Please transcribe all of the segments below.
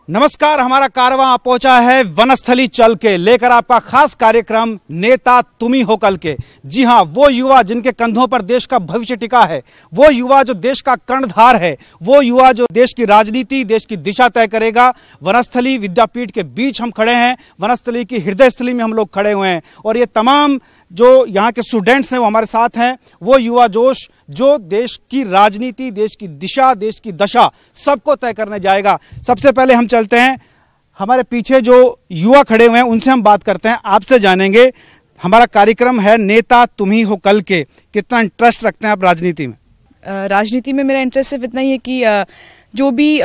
नमस्कार, हमारा कारवां पहुंचा है वनस्थली चल के, लेकर आपका खास कार्यक्रम नेता तुम्ही हो कल के। जी हां, वो युवा जिनके कंधों पर देश का भविष्य टिका है, वो युवा जो देश का कर्णधार है, वो युवा जो देश की राजनीति, देश की दिशा तय करेगा। वनस्थली विद्यापीठ के बीच हम खड़े हैं, वनस्थली की हृदय स्थली में हम लोग खड़े हुए हैं और ये तमाम जो यहाँ के स्टूडेंट्स हैं वो हमारे साथ हैं। वो युवा जोश जो देश की राजनीति, देश की दिशा, देश की दशा सबको तय करने जाएगा। सबसे पहले हम चलते हैं, हमारे पीछे जो युवा खड़े हुए हैं उनसे हम बात करते हैं, आपसे जानेंगे। हमारा कार्यक्रम है नेता तुम्ही हो कल के। कितना इंटरेस्ट रखते हैं आप राजनीति में? राजनीति में मेरा इंटरेस्ट सिर्फ इतना ही है कि जो भी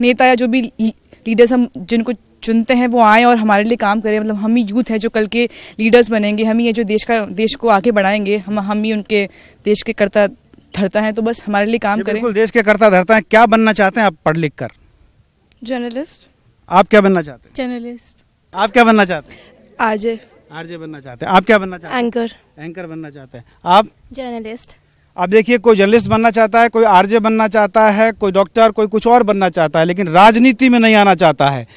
नेता या जो भी लीडर्स हम जिनको चुनते हैं वो आए और हमारे लिए काम करें। मतलब हम ही यूथ है जो कल के लीडर्स बनेंगे, हम ही ये जो देश को आगे बढ़ाएंगे, हम ही उनके देश के कर्ता धर्ता हैं। तो बस हमारे लिए काम करें। बिल्कुल, देश के कर्ता धर्ता हैं। क्या बनना चाहते हैं आप पढ़ लिख कर? जर्नलिस्ट। आप क्या बनना चाहते हैं? जर्नलिस्ट। आप क्या बनना चाहते हैं? आरजे बनना चाहते हैं। आप क्या बनना चाहते हैं? एंकर बनना चाहते हैं। आप? जर्नलिस्ट। आप देखिए, कोई जर्नलिस्ट बनना चाहता है, कोई आरजे बनना चाहता है, कोई डॉक्टर, कोई कुछ और बनना चाहता है, लेकिन राजनीति में नहीं आना चाहता है।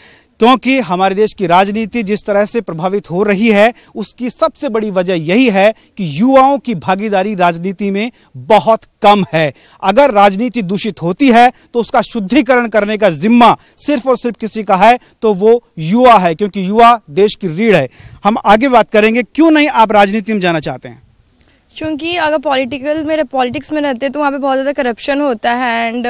क्योंकि हमारे देश की राजनीति जिस तरह से प्रभावित हो रही है, उसकी सबसे बड़ी वजह यही है कि युवाओं की भागीदारी राजनीति में बहुत कम है। अगर राजनीति दूषित होती है तो उसका शुद्धिकरण करने का जिम्मा सिर्फ और सिर्फ किसी का है, तो वो युवा है, क्योंकि युवा देश की रीढ़ है। हम आगे बात करेंगे, क्यों नहीं आप राजनीति में जाना चाहते हैं? क्योंकि अगर पॉलिटिक्स में रहते हैं तो वहाँ पे बहुत ज़्यादा करप्शन होता है एंड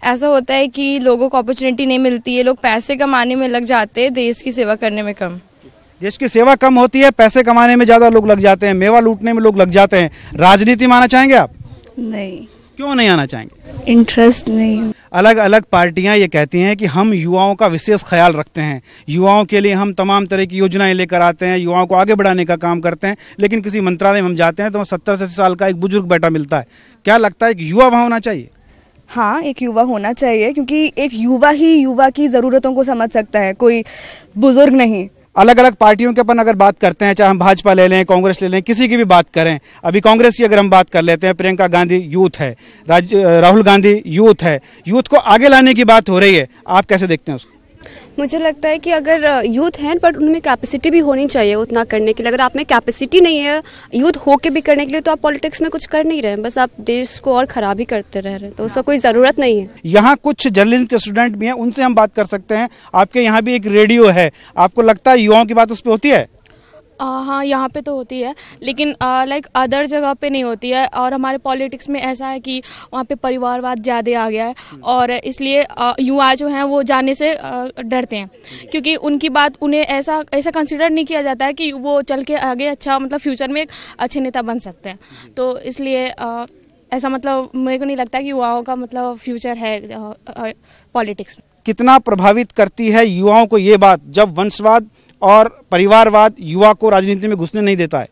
ऐसा होता है कि लोगों को अपॉर्चुनिटी नहीं मिलती है, लोग पैसे कमाने में लग जाते हैं, देश की सेवा करने में कम। देश की सेवा कम होती है, पैसे कमाने में ज़्यादा लोग लग जाते हैं, मेवा लूटने में लोग लग जाते हैं। राजनीति में आना चाहेंगे आप? नहीं। क्यों नहीं आना चाहेंगे? इंटरेस्ट नहीं। अलग अलग पार्टियां ये कहती हैं कि हम युवाओं का विशेष ख्याल रखते हैं, युवाओं के लिए हम तमाम तरह की योजनाएं लेकर आते हैं, युवाओं को आगे बढ़ाने का काम करते हैं। लेकिन किसी मंत्रालय में हम जाते हैं तो 70 से 80 साल का एक बुजुर्ग बैठा मिलता है। क्या लगता है कि युवा वहाँ होना चाहिए? हाँ, एक युवा होना चाहिए, क्योंकि एक युवा ही युवा की ज़रूरतों को समझ सकता है, कोई बुजुर्ग नहीं। अलग अलग पार्टियों के अपन अगर बात करते हैं, चाहे हम भाजपा ले लें, कांग्रेस ले लें, किसी की भी बात करें। अभी कांग्रेस की अगर हम बात कर लेते हैं, प्रियंका गांधी यूथ है, राहुल गांधी यूथ है, यूथ को आगे लाने की बात हो रही है। आप कैसे देखते हैं उसको? मुझे लगता है कि अगर यूथ हैं बट उनमें कैपेसिटी भी होनी चाहिए उतना करने के लिए। अगर आप में कैपेसिटी नहीं है यूथ होके भी करने के लिए, तो आप पॉलिटिक्स में कुछ कर नहीं रहे हैं, बस आप देश को और खराब ही करते रह रहे हैं, तो उसका कोई ज़रूरत नहीं है। यहाँ कुछ जर्नलिज्म के स्टूडेंट भी हैं, उनसे हम बात कर सकते हैं। आपके यहाँ भी एक रेडियो है, आपको लगता है युवाओं की बात उस पर होती है? हाँ, यहाँ पे तो होती है, लेकिन लाइक अदर जगह पे नहीं होती है। और हमारे पॉलिटिक्स में ऐसा है कि वहाँ पे परिवारवाद ज़्यादा आ गया है और इसलिए युवा जो हैं वो जाने से डरते हैं, क्योंकि उनकी बात उन्हें ऐसा कंसिडर नहीं किया जाता है कि वो चल के आगे अच्छा मतलब फ्यूचर में एक अच्छे नेता बन सकते हैं। तो इसलिए ऐसा मतलब मेरे को नहीं लगता कि युवाओं का मतलब फ्यूचर है पॉलिटिक्स में। कितना प्रभावित करती है युवाओं को ये बात जब वंशवाद और परिवारवाद युवा को राजनीति में घुसने नहीं देता है?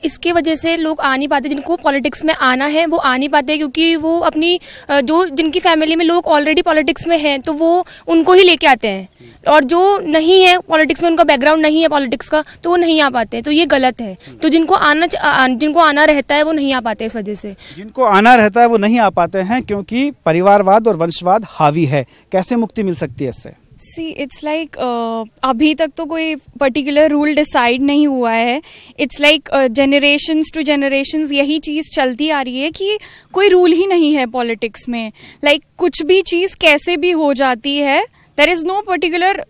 इसकी वजह से लोग आ नहीं पाते, जिनको पॉलिटिक्स में आना है वो आ नहीं पाते, क्योंकि वो अपनी जो जिनकी फैमिली में लोग ऑलरेडी पॉलिटिक्स में हैं तो वो उनको ही लेके आते हैं, और जो नहीं है पॉलिटिक्स में, उनका बैकग्राउंड नहीं है पॉलिटिक्स का, तो वो नहीं आ पाते। तो ये गलत है। तो जिनको आना रहता है वो नहीं आ पाते। इस वजह से जिनको आना रहता है वो नहीं आ पाते हैं, क्योंकि परिवारवाद और वंशवाद हावी है। कैसे मुक्ति मिल सकती है इससे? इट्स लाइक अभी तक तो कोई पर्टिकुलर रूल डिसाइड नहीं हुआ है। It's like generations to generations यही चीज़ चलती आ रही है कि कोई रूल ही नहीं है पॉलिटिक्स में। लाइक कुछ भी चीज़ कैसे भी हो जाती है, there is no particular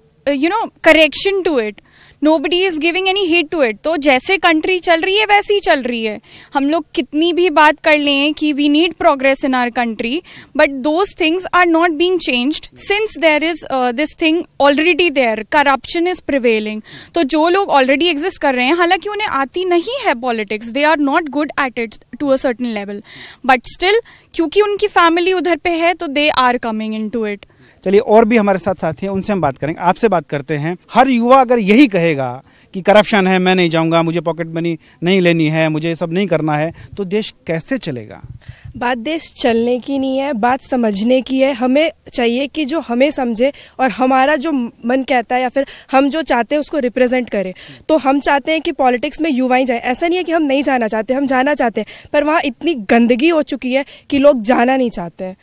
correction to it, nobody is giving any hit to it. तो जैसे कंट्री चल रही है वैसी ही चल रही है। हम लोग कितनी भी बात कर लें कि we need progress in our country, but those things are not being changed since there is this thing already there, corruption is prevailing. तो जो लोग ऑलरेडी एग्जिस्ट कर रहे हैं, हालांकि उन्हें आती नहीं है politics, they are not good at it to a certain level, but still क्योंकि उनकी फैमिली उधर पे है तो they are coming into it. चलिए, और भी हमारे साथ साथी हैं, उनसे हम बात करेंगे। आपसे बात करते हैं। हर युवा अगर यही कहेगा कि करप्शन है, मैं नहीं जाऊंगा, मुझे पॉकेट मनी नहीं लेनी है, मुझे ये सब नहीं करना है, तो देश कैसे चलेगा? बात देश चलने की नहीं है, बात समझने की है। हमें चाहिए कि जो हमें समझे और हमारा जो मन कहता है या फिर हम जो चाहते हैं उसको रिप्रेजेंट करे। तो हम चाहते हैं कि पॉलिटिक्स में युवा ही जाए। ऐसा नहीं है कि हम नहीं जाना चाहते, हम जाना चाहते हैं, पर वहाँ इतनी गंदगी हो चुकी है कि लोग जाना नहीं चाहते हैं।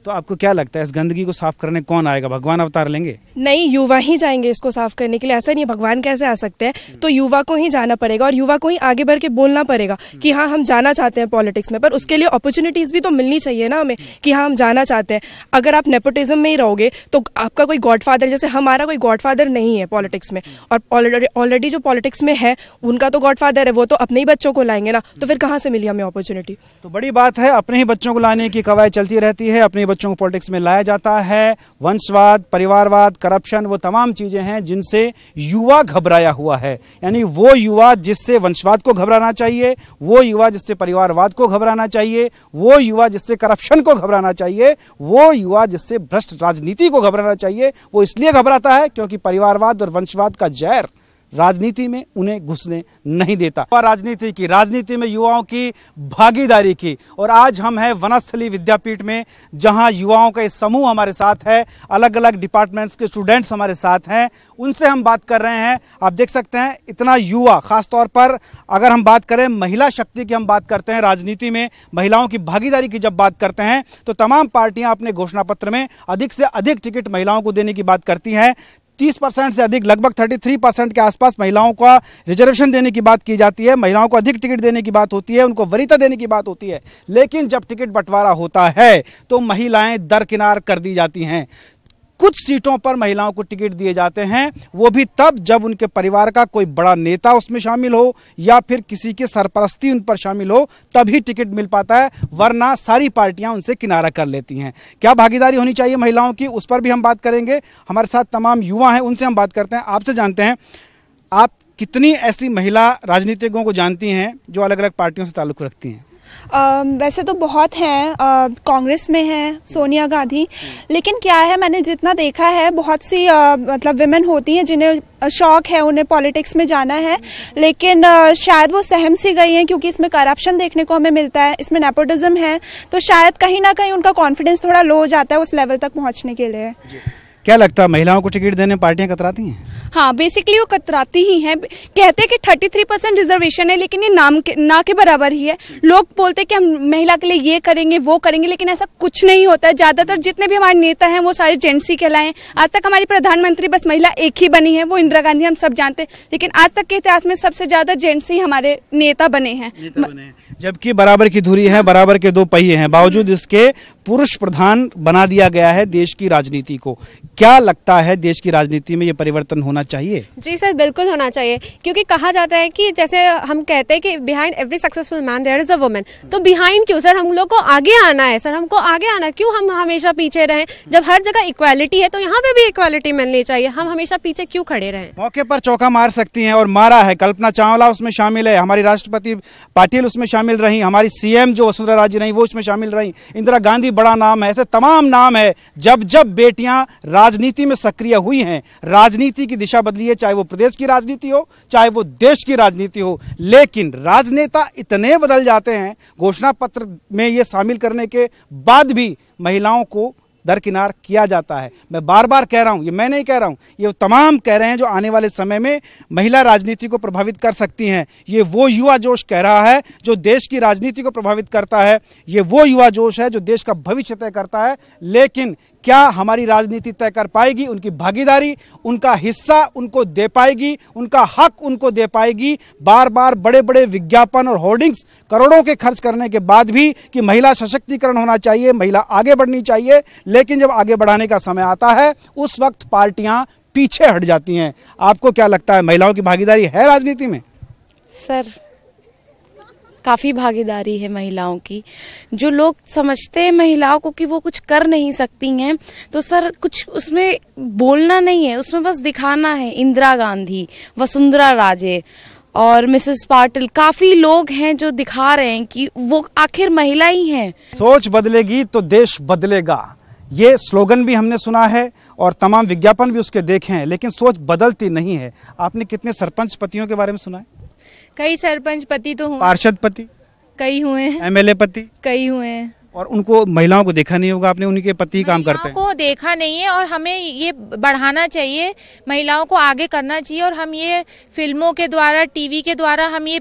तो आपको क्या लगता है इस गंदगी को साफ करने कौन आएगा? भगवान अवतार लेंगे? नहीं, युवा ही जाएंगे इसको साफ करने के लिए। ऐसा नहीं है भगवान कैसे आ सकते हैं, तो युवा को ही जाना पड़ेगा और युवा को ही आगे बढ़ के बोलना पड़ेगा कि हाँ हम जाना चाहते हैं पॉलिटिक्स में, पर उसके लिए अपॉर्चुनिटीज भी तो मिलनी चाहिए ना हमें कि हाँ हम जाना चाहते हैं। अगर आप नेपोटिज्म में ही रहोगे तो आपका कोई गॉडफादर, जैसे हमारा कोई गॉडफादर नहीं है पॉलिटिक्स में, और ऑलरेडी जो पॉलिटिक्स में है उनका तो गॉडफादर है, वो तो अपने ही बच्चों को लाएंगे ना, तो फिर कहाँ से मिली हमें अपॉर्चुनिटी? तो बड़ी बात है, अपने ही बच्चों को लाने की कवायद चलती रहती है, अपने बच्चों को पॉलिटिक्स में लाया जाता है। वंशवाद, परिवारवाद, करप्शन, वो तमाम चीजें हैं जिनसे युवा घबराया हुआ है। यानी वो युवा जिससे वंशवाद को घबराना चाहिए, वो युवा जिससे परिवारवाद को घबराना चाहिए, वो युवा जिससे करप्शन को घबराना चाहिए, वो युवा जिससे भ्रष्ट राजनीति को घबराना चाहिए, वो इसलिए घबराता है क्योंकि परिवारवाद और वंशवाद का जहर राजनीति में उन्हें घुसने नहीं देता। और राजनीति में युवाओं की भागीदारी की। और आज हम हैं वनस्थली विद्यापीठ में, जहां युवाओं का एक समूह हमारे साथ है, अलग अलग डिपार्टमेंट्स के स्टूडेंट्स हमारे साथ हैं, उनसे हम बात कर रहे हैं। आप देख सकते हैं इतना युवा, खासतौर पर अगर हम बात करें महिला शक्ति की, हम बात करते हैं राजनीति में महिलाओं की भागीदारी की जब बात करते हैं तो तमाम पार्टियां अपने घोषणा पत्र में अधिक से अधिक टिकट महिलाओं को देने की बात करती हैं। 30% से अधिक, लगभग 33% के आसपास महिलाओं का रिजर्वेशन देने की बात की जाती है, महिलाओं को अधिक टिकट देने की बात होती है, उनको वरीयता देने की बात होती है। लेकिन जब टिकट बंटवारा होता है तो महिलाएं दरकिनार कर दी जाती हैं। कुछ सीटों पर महिलाओं को टिकट दिए जाते हैं, वो भी तब जब उनके परिवार का कोई बड़ा नेता उसमें शामिल हो या फिर किसी के सरपरस्ती उन पर शामिल हो, तभी टिकट मिल पाता है, वरना सारी पार्टियां उनसे किनारा कर लेती हैं। क्या भागीदारी होनी चाहिए महिलाओं की, उस पर भी हम बात करेंगे। हमारे साथ तमाम युवा हैं, उनसे हम बात करते हैं। आपसे जानते हैं, आप कितनी ऐसी महिला राजनीतिज्ञों को जानती हैं जो अलग अलग पार्टियों से ताल्लुक़ रखती हैं? वैसे तो बहुत हैं, कांग्रेस में है सोनिया गांधी, लेकिन क्या है मैंने जितना देखा है बहुत सी मतलब विमेन होती हैं जिन्हें शौक है, उन्हें पॉलिटिक्स में जाना है, लेकिन शायद वो सहम सी गई हैं क्योंकि इसमें करप्शन देखने को हमें मिलता है, इसमें नेपोटिज्म है, तो शायद कहीं ना कहीं उनका कॉन्फिडेंस थोड़ा लो हो जाता है उस लेवल तक पहुँचने के लिए। क्या लगता है महिलाओं को टिकट देने पार्टियां कतराती हैं? हाँ, बेसिकली वो कतराती ही हैं। कहते हैं कि 33% रिजर्वेशन है, लेकिन ये ना के बराबर ही है। लोग बोलते हैं कि हम महिला के लिए ये करेंगे वो करेंगे, लेकिन ऐसा कुछ नहीं होता है। ज्यादातर जितने भी हमारे नेता हैं वो सारे जेंट्स ही कहलाए। आज तक हमारी प्रधानमंत्री बस महिला एक ही बनी है, वो इंदिरा गांधी, हम सब जानते हैं, लेकिन आज तक के इतिहास में सबसे ज्यादा जेंट्स ही हमारे नेता बने हैं। जबकि बराबर की धुरी है, बराबर के दो पहिए हैं, बावजूद इसके पुरुष प्रधान बना दिया गया है देश की राजनीति को। क्या लगता है देश की राजनीति में ये परिवर्तन होना चाहिए? जी सर, बिल्कुल होना चाहिए, क्योंकि कहा जाता है कि जैसे हम कहते हैं कि behind every successful man there is a woman. तो बिहाइंड क्यों सर? हम लोग को आगे आना है सर, हमको आगे आना। क्यों हम हमेशा पीछे रहें? जब हर जगह इक्वालिटी है तो यहाँ पे भी इक्वालिटी मिलनी चाहिए। हम हमेशा पीछे क्यों खड़े रहें? मौके पर चौका मार सकती हैं और मारा है। कल्पना चावला उसमें शामिल है, हमारी राष्ट्रपति पाटिल उसमें शामिल रही, हमारी सीएम जो वसुंधरा राजे रही वो उसमें शामिल रही, इंदिरा गांधी बड़ा नाम है, ऐसे तमाम नाम है। जब जब बेटियां राजनीति में सक्रिय हुई हैं, राजनीति की दिशा बदली है, चाहे वो प्रदेश की राजनीति हो, चाहे वो देश की राजनीति हो। लेकिन राजनेता इतने बदल जाते हैं, घोषणा पत्र में ये शामिल करने के बाद भी महिलाओं को दरकिनार किया जाता है। मैं बार बार कह रहा हूं, ये मैं नहीं कह रहा हूं, ये तमाम कह रहे हैं जो आने वाले समय में महिला राजनीति को प्रभावित कर सकती हैं। ये वो युवा जोश कह रहा है जो देश की राजनीति को प्रभावित करता है, ये वो युवा जोश है जो देश का भविष्य तय करता है। लेकिन क्या हमारी राजनीति तय कर पाएगी? उनकी भागीदारी, उनका हिस्सा उनको दे पाएगी, उनका हक उनको दे पाएगी? बार बार बड़े बड़े विज्ञापन और होर्डिंग्स करोड़ों के खर्च करने के बाद भी कि महिला सशक्तिकरण होना चाहिए, महिला आगे बढ़नी चाहिए, लेकिन जब आगे बढ़ाने का समय आता है उस वक्त पार्टियां पीछे हट जाती हैं। आपको क्या लगता है, महिलाओं की भागीदारी है राजनीति में? सर, काफ़ी भागीदारी है महिलाओं की। जो लोग समझते हैं महिलाओं को कि वो कुछ कर नहीं सकती हैं, तो सर कुछ उसमें बोलना नहीं है, उसमें बस दिखाना है। इंदिरा गांधी, वसुंधरा राजे और मिसेस पाटिल, काफ़ी लोग हैं जो दिखा रहे हैं कि वो आखिर महिला ही हैं। सोच बदलेगी तो देश बदलेगा, ये स्लोगन भी हमने सुना है और तमाम विज्ञापन भी उसके देखे हैं, लेकिन सोच बदलती नहीं है। आपने कितने सरपंच पतियों के बारे में सुना है? कई सरपंच पति तो हुए, पार्षद पति कई हुए हैं, एमएलए पति कई हुए हैं, और उनको महिलाओं को देखा नहीं होगा आपने, उनके पति काम करते हैं, को देखा नहीं है। और हमें ये बढ़ाना चाहिए, महिलाओं को आगे करना चाहिए। और हम ये फिल्मों के द्वारा, टीवी के द्वारा हम ये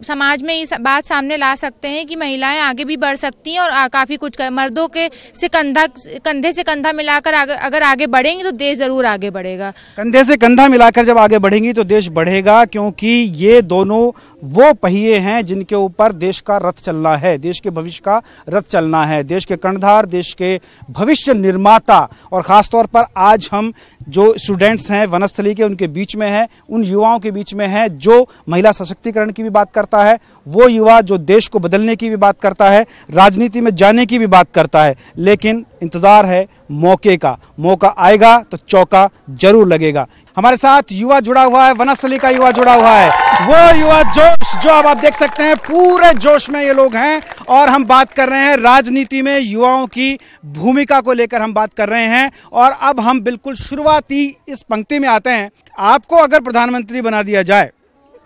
समाज में इस बात सामने ला सकते हैं कि महिलाएं आगे भी बढ़ सकती हैं और काफी कुछ मर्दों के से कंधे से कंधा मिलाकर अगर आगे बढ़ेंगे तो देश जरूर आगे बढ़ेगा। कंधे से कंधा मिलाकर जब आगे बढ़ेंगी तो देश बढ़ेगा, क्योंकि ये दोनों वो पहिए हैं जिनके ऊपर देश का रथ चलना है, देश के भविष्य का रथ चलना है, देश के कर्णधार, देश के भविष्य निर्माता। और खासतौर पर आज हम जो स्टूडेंट्स हैं वनस्थली के, उनके बीच में है, उन युवाओं के बीच में है जो महिला सशक्तिकरण की भी बात करता है, वो युवा जो देश को बदलने की भी बात करता है, राजनीति में जाने की भी बात करता है। लेकिन इंतजार है मौके का, मौका आएगा तो चौका जरूर लगेगा। हमारे साथ युवा जुड़ा हुआ है, वनस्थली का युवा जुड़ा हुआ है, वो युवा जोश जो अब आप देख सकते हैं, पूरे जोश में ये लोग हैं। और हम बात कर रहे हैं राजनीति में युवाओं की भूमिका को लेकर हम बात कर रहे हैं। और अब हम बिल्कुल शुरुआती इस पंक्ति में आते हैं। आपको अगर प्रधानमंत्री बना दिया जाए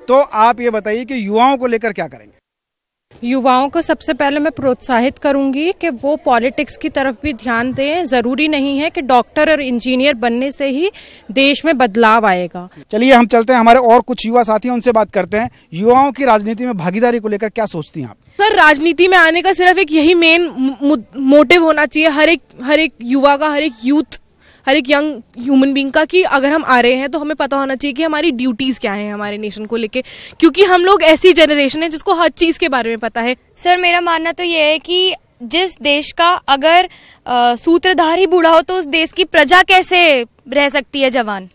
तो आप ये बताइए कि युवाओं को लेकर क्या करेंगे? युवाओं को सबसे पहले मैं प्रोत्साहित करूंगी कि वो पॉलिटिक्स की तरफ भी ध्यान दें। जरूरी नहीं है कि डॉक्टर और इंजीनियर बनने से ही देश में बदलाव आएगा। चलिए हम चलते हैं, हमारे और कुछ युवा साथी हैं, उनसे बात करते हैं। युवाओं की राजनीति में भागीदारी को लेकर क्या सोचती हैं आप? सर, राजनीति में आने का सिर्फ एक यही मेन मोटिव होना चाहिए हर एक युवा का, हर एक यूथ, हर एक यंग ह्यूमन बीइंग का, कि अगर हम आ रहे हैं तो हमें पता होना चाहिए कि हमारी ड्यूटीज क्या हैं हमारे नेशन को लेके, क्योंकि हम लोग ऐसी जनरेशन है जिसको हर चीज के बारे में पता है। सर, मेरा मानना तो ये है कि जिस देश का अगर सूत्रधार ही बूढ़ा हो तो उस देश की प्रजा कैसे रह सकती है जवान।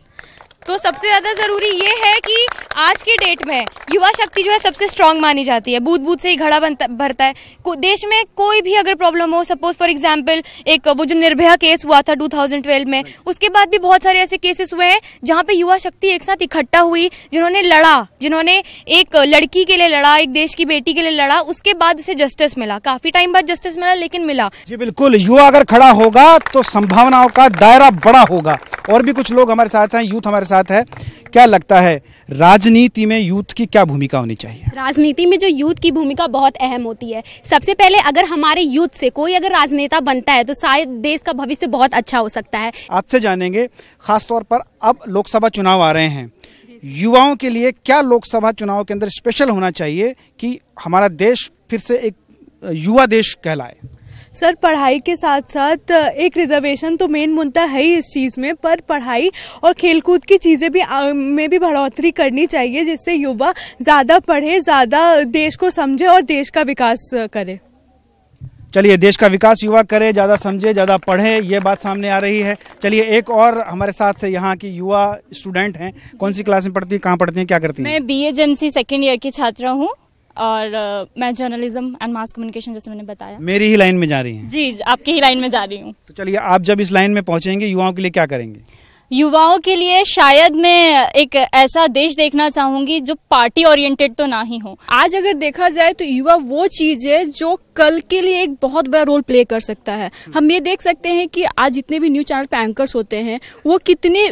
तो सबसे ज्यादा जरूरी ये है कि आज की डेट में युवा शक्ति जो है सबसे स्ट्रांग मानी जाती है। बूथ बूथ से ही घड़ा भरता है। देश में कोई भी अगर प्रॉब्लम हो, सपोज फॉर एग्जांपल एक वो जो निर्भया केस हुआ था 2012 में, उसके बाद भी बहुत सारे ऐसे केसेस हुए हैं जहाँ पे युवा शक्ति एक साथ इकट्ठा हुई, जिन्होंने लड़ा, जिन्होंने एक लड़की के लिए लड़ा, एक देश की बेटी के लिए लड़ा, उसके बाद इसे जस्टिस मिला। काफी टाइम बाद जस्टिस मिला, लेकिन मिला। जी बिल्कुल, युवा अगर खड़ा होगा तो संभावनाओं का दायरा बड़ा होगा। और भी कुछ लोग हमारे साथ हैं, यूथ हमारे साथ है। क्या लगता है राजनीति में यूथ की क्या भूमिका होनी चाहिए? राजनीति में जो यूथ की भूमिका बहुत अहम होती है। सबसे पहले अगर हमारे यूथ से कोई अगर राजनेता बनता है तो शायद देश का भविष्य बहुत अच्छा हो सकता है। आपसे जानेंगे, खासतौर पर अब लोकसभा चुनाव आ रहे हैं, युवाओं के लिए क्या लोकसभा चुनाव के अंदर स्पेशल होना चाहिए कि हमारा देश फिर से एक युवा देश कहलाए? सर, पढ़ाई के साथ साथ एक रिजर्वेशन तो मेन मुद्दा है ही इस चीज़ में, पर पढ़ाई और खेलकूद की चीज़ें भी में भी बढ़ोतरी करनी चाहिए, जिससे युवा ज़्यादा पढ़े, ज़्यादा देश को समझे और देश का विकास करे। चलिए, देश का विकास युवा करे, ज़्यादा समझे, ज़्यादा पढ़े, ये बात सामने आ रही है। चलिए, एक और हमारे साथ यहाँ की युवा स्टूडेंट हैं। कौन सी क्लास में पढ़ती हैं, कहाँ पढ़ती हैं, क्या करती हैं? मैं BA सेकेंड ईयर की छात्रा हूँ और मैं जर्नलिज्म एंड मास कम्युनिकेशन, जैसे मैंने बताया। मेरी ही लाइन में जा रही हैं? जी, आपकी ही लाइन में जा रही हूँ। तो चलिए, आप जब इस लाइन में पहुंचेंगे युवाओं के लिए क्या करेंगे? युवाओं के लिए शायद मैं एक ऐसा देश देखना चाहूंगी जो पार्टी ओरिएंटेड तो ना ही हो। आज अगर देखा जाए तो युवा वो चीज है जो कल के लिए एक बहुत बड़ा रोल प्ले कर सकता है। हम ये देख सकते हैं कि आज जितने भी न्यूज चैनल पे एंकर्स होते हैं वो कितने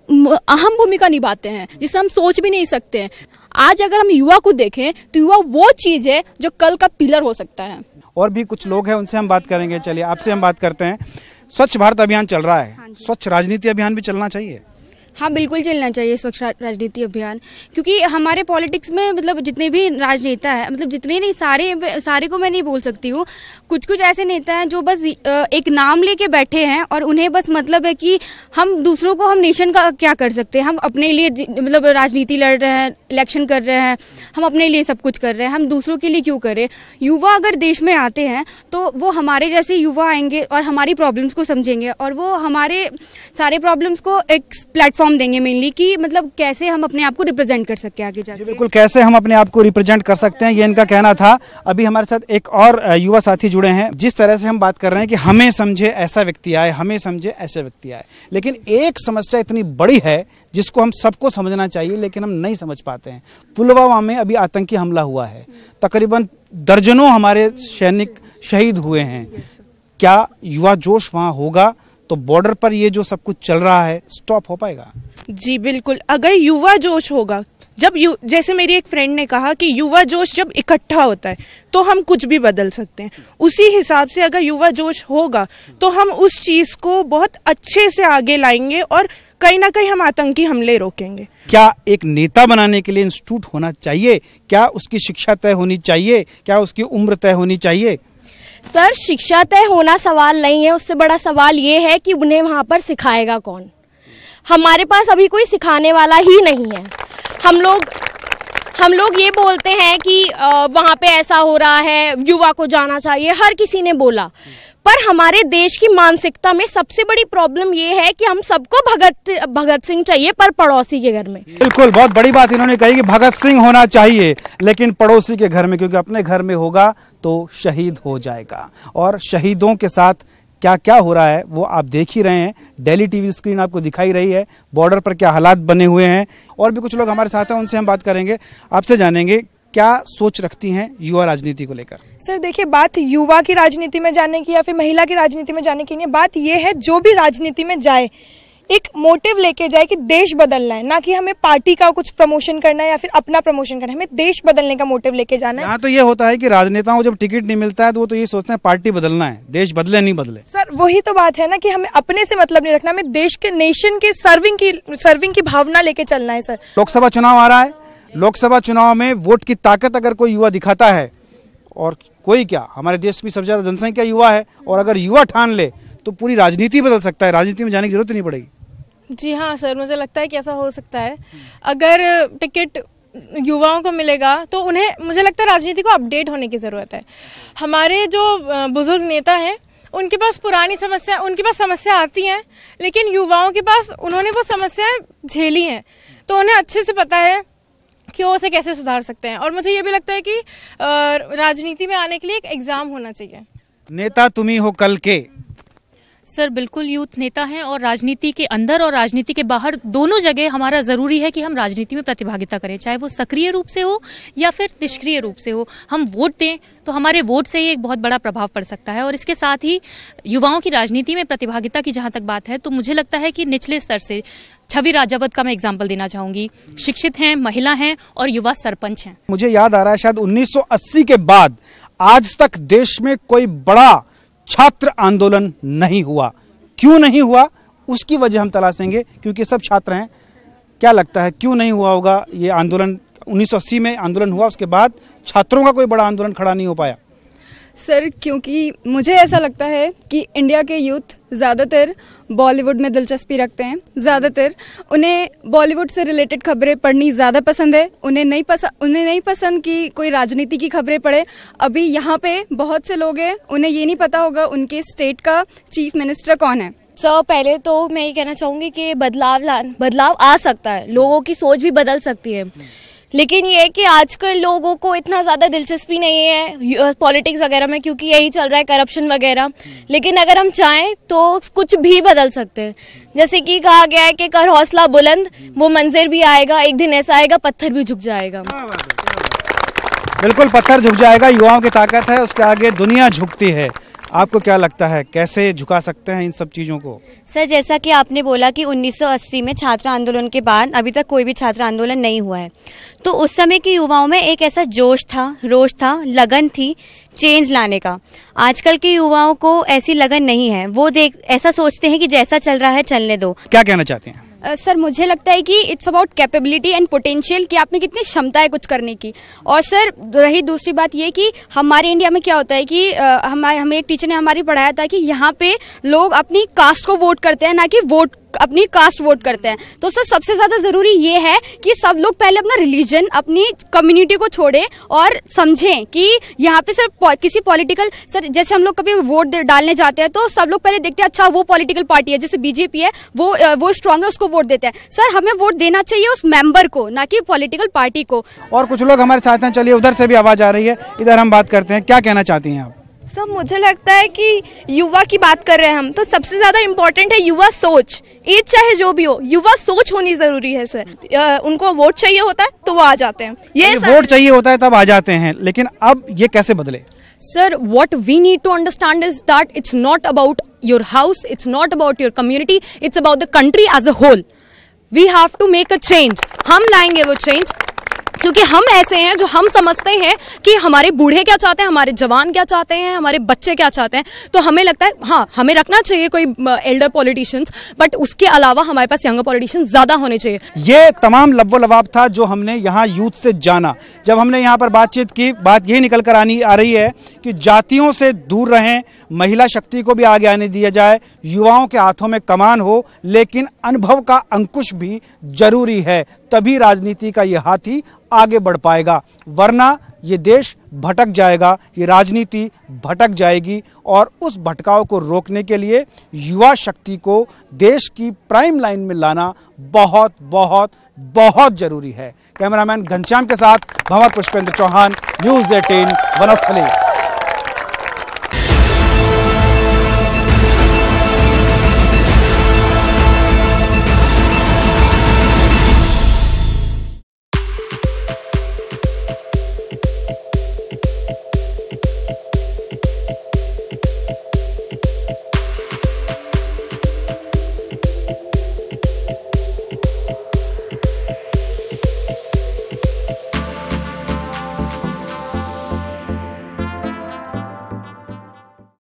अहम भूमिका निभाते हैं जिसे हम सोच भी नहीं सकते हैं। आज अगर हम युवा को देखें तो युवा वो चीज है जो कल का पिलर हो सकता है। और भी कुछ लोग हैं, उनसे हम बात करेंगे। चलिए, आपसे हम बात करते हैं। स्वच्छ भारत अभियान चल रहा है, स्वच्छ राजनीति अभियान भी चलना चाहिए? हाँ, बिल्कुल चलना चाहिए स्वच्छ राजनीति अभियान, क्योंकि हमारे पॉलिटिक्स में मतलब जितने भी राजनेता है, मतलब जितने नहीं, सारे को मैं नहीं बोल सकती हूँ। कुछ कुछ ऐसे नेता हैं जो बस एक नाम लेके बैठे हैं और उन्हें बस मतलब है कि हम दूसरों को, हम नेशन का क्या कर सकते हैं, हम अपने लिए मतलब राजनीति लड़ रहे हैं, इलेक्शन कर रहे हैं, हम अपने लिए सब कुछ कर रहे हैं, हम दूसरों के लिए क्यों करें। युवा अगर देश में आते हैं तो वो हमारे जैसे युवा आएंगे और हमारी प्रॉब्लम्स को समझेंगे और वो हमारे सारे प्रॉब्लम्स को एक प्लेटफॉर्म देंगे मेनली, कि मतलब कैसे हम अपने आप को रिप्रेजेंट कर सकते हैं आगे जाके। बिल्कुल, कैसे हम अपने आप को रिप्रेजेंट कर सकते हैं, ये इनका कहना था। अभी हमारे साथ एक और युवा साथी जुड़े हैं। जिस तरह से हम बात कर रहे हैं कि हमें समझे ऐसा व्यक्ति आए, हमें समझे ऐसे व्यक्ति आए, लेकिन एक समस्या इतनी बड़ी है जिसको हम सबको समझना चाहिए लेकिन हम नहीं समझ पाते हैं। पुलवामा में अभी आतंकी हमला हुआ है, तकरीबन दर्जनों हमारे सैनिक शहीद हुए हैं। क्या युवा जोश वहां होगा तो बॉर्डर पर ये जो सब कुछ चल रहा है स्टॉप हो पाएगा? जी बिल्कुल, अगर युवा जोश होगा, जब जैसे मेरी एक फ्रेंड ने कहा कि युवा जोश जब इकट्ठा होता है तो हम कुछ भी बदल सकते हैं, उसी हिसाब से अगर युवा जोश होगा तो हम उस चीज को बहुत अच्छे से आगे लाएंगे और कहीं ना कहीं हम आतंकी हमले रोकेंगे। क्या एक नेता बनाने के लिए इंस्टीट्यूट होना चाहिए? क्या उसकी शिक्षा तय होनी चाहिए? क्या उसकी उम्र तय होनी चाहिए? सर, शिक्षा तय होना सवाल नहीं है, उससे बड़ा सवाल ये है कि उन्हें वहाँ पर सिखाएगा कौन। हमारे पास अभी कोई सिखाने वाला ही नहीं है। हम लोग ये बोलते हैं कि वहाँ पे ऐसा हो रहा है, युवा को जाना चाहिए, हर किसी ने बोला, पर हमारे देश की मानसिकता में सबसे बड़ी प्रॉब्लम ये है कि हम सबको भगत सिंह चाहिए पर पड़ोसी के घर में। बिल्कुल, बहुत बड़ी बात इन्होंने कही कि भगत सिंह होना चाहिए लेकिन पड़ोसी के घर में, क्योंकि अपने घर में होगा तो शहीद हो जाएगा। और शहीदों के साथ क्या क्या हो रहा है वो आप देख ही रहे हैं, दिल्ली टीवी स्क्रीन आपको दिखाई रही है, बॉर्डर पर क्या हालात बने हुए हैं। और भी कुछ लोग हमारे साथ हैं, उनसे हम बात करेंगे, आपसे जानेंगे क्या सोच रखती हैं युवा राजनीति को लेकर। सर देखिए, बात युवा की राजनीति में जाने की या फिर महिला की राजनीति में जाने की नहीं, बात यह है जो भी राजनीति में जाए एक मोटिव लेके जाए कि देश बदलना है, ना कि हमें पार्टी का कुछ प्रमोशन करना है या फिर अपना प्रमोशन करना है, हमें देश बदलने का मोटिव लेके जाना है। यहाँ तो ये होता है कि राजनेताओं को जब टिकट नहीं मिलता है तो वो तो ये सोचते हैं पार्टी बदलना है, देश बदले नहीं बदले। सर वही तो बात है ना कि हमें अपने से मतलब नहीं रखना, हमें देश के, नेशन के सर्विंग की भावना लेके चलना है। सर लोकसभा चुनाव आ रहा है, लोकसभा चुनाव में वोट की ताकत अगर कोई युवा दिखाता है, और कोई क्या, हमारे देश में सबसे ज्यादा जनसंख्या युवा है, और अगर युवा ठान ले तो पूरी राजनीति बदल सकता है, राजनीति में जाने की जरूरत नहीं पड़ेगी। जी हाँ सर, मुझे लगता है कि ऐसा हो सकता है। अगर टिकट युवाओं को मिलेगा तो उन्हें, मुझे लगता है राजनीति को अपडेट होने की ज़रूरत है। हमारे जो बुजुर्ग नेता हैं उनके पास पुरानी समस्या, उनके पास समस्या आती हैं, लेकिन युवाओं के पास उन्होंने वो समस्याएं झेली हैं तो उन्हें अच्छे से पता है कि वो उसे कैसे सुधार सकते हैं। और मुझे ये भी लगता है कि राजनीति में आने के लिए एक एग्ज़ाम होना चाहिए। नेता तुम्ही हो कल के। सर बिल्कुल, यूथ नेता हैं और राजनीति के अंदर और राजनीति के बाहर दोनों जगह हमारा ज़रूरी है कि हम राजनीति में प्रतिभागिता करें, चाहे वो सक्रिय रूप से हो या फिर निष्क्रिय रूप से हो। हम वोट दें तो हमारे वोट से ही एक बहुत बड़ा प्रभाव पड़ सकता है। और इसके साथ ही युवाओं की राजनीति में प्रतिभागिता की जहाँ तक बात है तो मुझे लगता है कि निचले स्तर से छवि राजावत का मैं एग्जाम्पल देना चाहूँगी। शिक्षित हैं, महिला हैं और युवा सरपंच हैं। मुझे याद आ रहा है शायद 1980 के बाद आज तक देश में कोई बड़ा छात्र आंदोलन नहीं हुआ। क्यों नहीं हुआ उसकी वजह हम तलाशेंगे, क्योंकि सब छात्र हैं। क्या लगता है क्यों नहीं हुआ होगा ये आंदोलन? 1980 में आंदोलन हुआ, उसके बाद छात्रों का कोई बड़ा आंदोलन खड़ा नहीं हो पाया। सर क्योंकि मुझे ऐसा लगता है कि इंडिया के यूथ ज़्यादातर बॉलीवुड में दिलचस्पी रखते हैं, ज़्यादातर उन्हें बॉलीवुड से रिलेटेड खबरें पढ़नी ज़्यादा पसंद है। उन्हें नहीं पसंद कि कोई राजनीति की खबरें पढ़े। अभी यहाँ पे बहुत से लोग हैं, उन्हें ये नहीं पता होगा उनके स्टेट का चीफ मिनिस्टर कौन है। सर पहले तो मैं ये कहना चाहूँगी कि बदलाव आ सकता है, लोगों की सोच भी बदल सकती है, लेकिन ये है कि आजकल लोगों को इतना ज़्यादा दिलचस्पी नहीं है पॉलिटिक्स वगैरह में, क्योंकि यही चल रहा है करप्शन वगैरह। लेकिन अगर हम चाहें तो कुछ भी बदल सकते हैं। जैसे कि कहा गया है कि कर हौसला बुलंद, वो मंजिल भी आएगा, एक दिन ऐसा आएगा पत्थर भी झुक जाएगा। बिल्कुल, पत्थर झुक जाएगा। युवाओं की ताकत है, उसके आगे दुनिया झुकती है। आपको क्या लगता है कैसे झुका सकते हैं इन सब चीज़ों को? सर जैसा कि आपने बोला कि 1980 में छात्र आंदोलन के बाद अभी तक कोई भी छात्र आंदोलन नहीं हुआ है, तो उस समय के युवाओं में एक ऐसा जोश था, रोष था, लगन थी चेंज लाने का। आजकल के युवाओं को ऐसी लगन नहीं है, वो ऐसा सोचते हैं कि जैसा चल रहा है चलने दो। क्या कहना चाहते हैं? सर मुझे लगता है कि it's about capability and potential, कि आप में कितनी क्षमता है कुछ करने की। और सर रही दूसरी बात ये कि हमारे इंडिया में क्या होता है कि हमें एक टीचर ने हमारी पढ़ाया था कि यहाँ पे लोग अपनी कास्ट को वोट करते हैं, ना कि अपनी कास्ट वोट करते हैं। तो सर सबसे ज्यादा जरूरी ये है कि सब लोग पहले अपना रिलीजन, अपनी कम्युनिटी को छोड़े और समझें कि यहाँ पे सर किसी पॉलिटिकल, सर जैसे हम लोग कभी वोट डालने जाते हैं तो सब लोग पहले देखते हैं अच्छा वो पॉलिटिकल पार्टी है, जैसे बीजेपी है वो स्ट्रांग है, उसको वोट देते हैं। सर हमें वोट देना चाहिए उस मेंबर को, ना कि पॉलिटिकल पार्टी को। और कुछ लोग हमारे साथ हैं, चलिए उधर से भी आवाज आ रही है, इधर हम बात करते हैं। क्या कहना चाहती हैं आप? सर मुझे लगता है कि युवा की बात कर रहे हैं हम, तो सबसे ज्यादा इम्पोर्टेंट है युवा सोच। एज चाहे जो भी हो, युवा सोच होनी जरूरी है सर। उनको वोट चाहिए होता है तो वो आ जाते हैं, ये वोट चाहिए होता है तब आ जाते हैं, लेकिन अब ये कैसे बदले? Sir, what we need to understand is that it's not about your house, it's not about your community, it's about the country as a whole. We have to make a change. हम लाएंगे वो change क्योंकि हम ऐसे हैं जो हम समझते हैं कि हमारे बूढ़े क्या चाहते हैं, हमारे जवान क्या चाहते हैं, हमारे बच्चे क्या चाहते हैं। तो हमें लगता है हाँ हमें रखना चाहिए कोई एल्डर पॉलिटिशियंस, बट उसके अलावा हमारे पास यंगर पॉलिटिशियंस ज्यादा होने चाहिए। ये तमाम लव्व लवाब था जो हमने यहाँ यूथ से जाना। जब हमने यहाँ पर बातचीत की, बात यही निकल कर आ रही है कि जातियों से दूर रहें, महिला शक्ति को भी आगे आने दिया जाए, युवाओं के हाथों में कमान हो, लेकिन अनुभव का अंकुश भी जरूरी है, तभी राजनीति का ये हाथी आगे बढ़ पाएगा, वरना ये देश भटक जाएगा, ये राजनीति भटक जाएगी। और उस भटकाव को रोकने के लिए युवा शक्ति को देश की प्राइम लाइन में लाना बहुत बहुत बहुत जरूरी है। कैमरामैन घनश्याम के साथ भंवर पुष्पेंद्र चौहान, न्यूज़ 18 वनस्थली।